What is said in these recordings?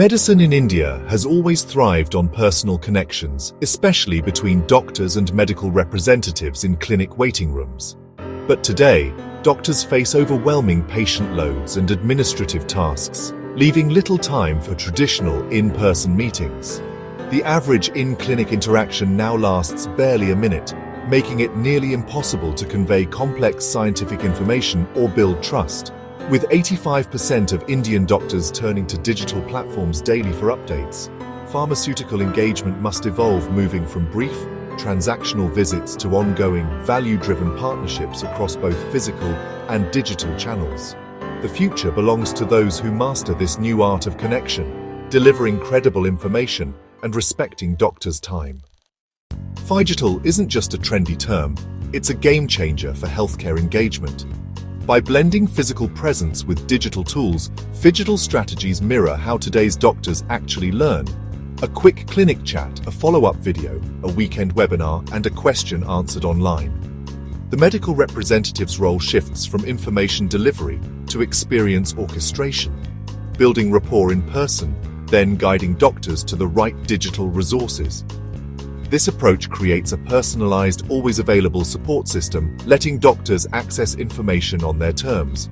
Medicine in India has always thrived on personal connections, especially between doctors and medical representatives in clinic waiting rooms. But today, doctors face overwhelming patient loads and administrative tasks, leaving little time for traditional in-person meetings. The average in-clinic interaction now lasts barely a minute, making it nearly impossible to convey complex scientific information or build trust. With 85% of Indian doctors turning to digital platforms daily for updates, pharmaceutical engagement must evolve, moving from brief, transactional visits to ongoing, value-driven partnerships across both physical and digital channels. The future belongs to those who master this new art of connection, delivering credible information and respecting doctors' time. Phygital isn't just a trendy term, it's a game-changer for healthcare engagement. By blending physical presence with digital tools, Phygital strategies mirror how today's doctors actually learn. A quick clinic chat, a follow-up video, a weekend webinar, and a question answered online. The medical representative's role shifts from information delivery to experience orchestration, building rapport in person, then guiding doctors to the right digital resources. This approach creates a personalized, always available support system, letting doctors access information on their terms.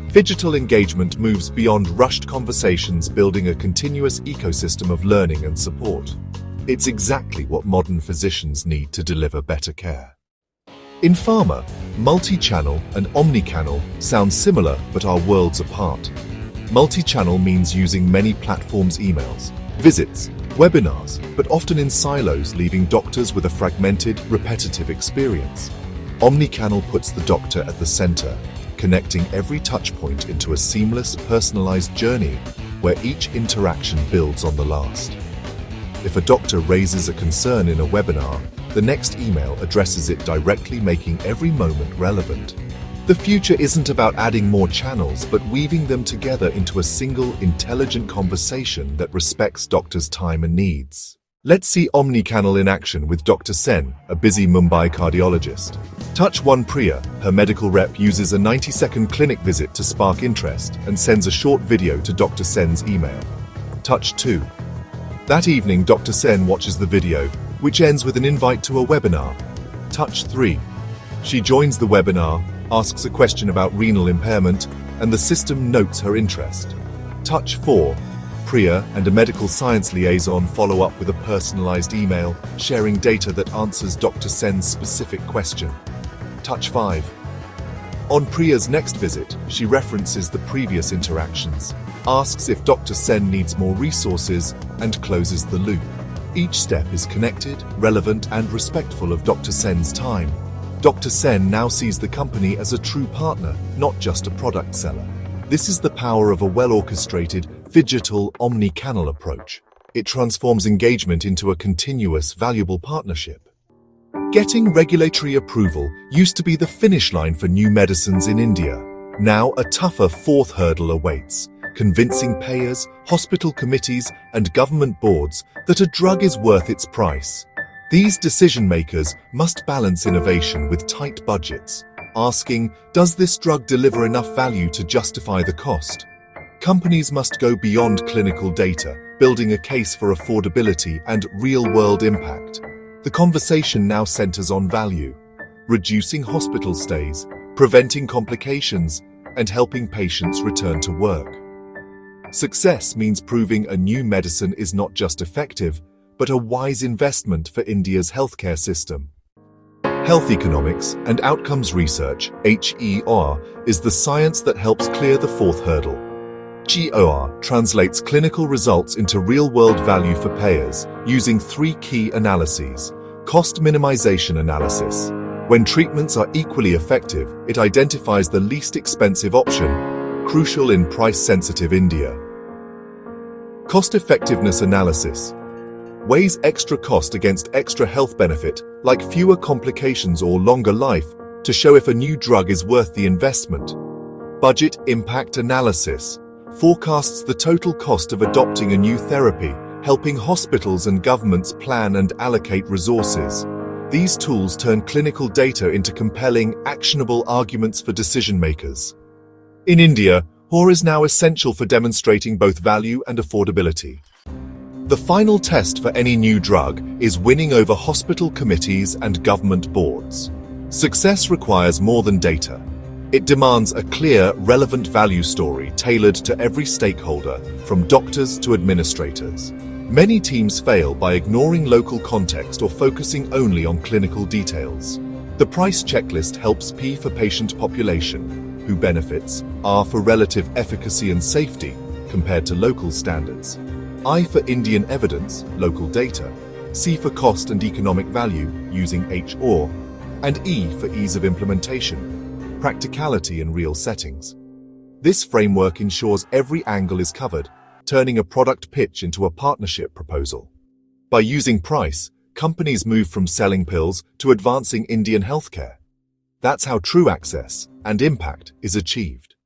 Phygital engagement moves beyond rushed conversations, building a continuous ecosystem of learning and support. It's exactly what modern physicians need to deliver better care. In pharma, multichannel and omnichannel sound similar but are worlds apart. Multichannel means using many platforms, emails, visits, webinars, but often in silos, leaving doctors with a fragmented, repetitive experience. Omnichannel puts the doctor at the center, connecting every touchpoint into a seamless, personalized journey where each interaction builds on the last. If a doctor raises a concern in a webinar, the next email addresses it directly, making every moment relevant. The future isn't about adding more channels, but weaving them together into a single, intelligent conversation that respects doctors' time and needs. Let's see Omnichannel in action with Dr. Sen, a busy Mumbai cardiologist. Touch 1 Priya, her medical rep, uses a 90-second clinic visit to spark interest and sends a short video to Dr. Sen's email. Touch 2. That evening, Dr. Sen watches the video, which ends with an invite to a webinar. Touch 3. She joins the webinar, asks a question about renal impairment, and the system notes her interest. Touch 4. Priya and a medical science liaison follow up with a personalized email, sharing data that answers Dr. Sen's specific question. Touch 5. On Priya's next visit, she references the previous interactions, asks if Dr. Sen needs more resources, and closes the loop. Each step is connected, relevant, and respectful of Dr. Sen's time. Dr. Sen now sees the company as a true partner, not just a product seller. This is the power of a well-orchestrated, Phygital omnichannel approach. It transforms engagement into a continuous, valuable partnership. Getting regulatory approval used to be the finish line for new medicines in India. Now a tougher fourth hurdle awaits, convincing payers, hospital committees, and government boards that a drug is worth its price. These decision-makers must balance innovation with tight budgets, asking, does this drug deliver enough value to justify the cost? Companies must go beyond clinical data, building a case for affordability and real-world impact. The conversation now centers on value, reducing hospital stays, preventing complications, and helping patients return to work. Success means proving a new medicine is not just effective, but a wise investment for India's healthcare system. Health economics and outcomes research, HEOR, is the science that helps clear the fourth hurdle. HEOR translates clinical results into real-world value for payers using 3 key analyses. Cost minimization analysis. When treatments are equally effective, it identifies the least expensive option, crucial in price-sensitive India. Cost-effectiveness analysis. Weighs extra cost against extra health benefit, like fewer complications or longer life, to show if a new drug is worth the investment. Budget impact analysis. Forecasts the total cost of adopting a new therapy, helping hospitals and governments plan and allocate resources. These tools turn clinical data into compelling, actionable arguments for decision-makers. In India, HEOR is now essential for demonstrating both value and affordability. The final test for any new drug is winning over hospital committees and government boards. Success requires more than data. It demands a clear, relevant value story tailored to every stakeholder, from doctors to administrators. Many teams fail by ignoring local context or focusing only on clinical details. The price checklist helps P for patient population, who benefits, R for relative efficacy and safety compared to local standards, I for Indian evidence, local data, C for cost and economic value using HEOR, and E for ease of implementation, practicality in real settings. This framework ensures every angle is covered, turning a product pitch into a partnership proposal. By using price, companies move from selling pills to advancing Indian healthcare. That's how true access and impact is achieved.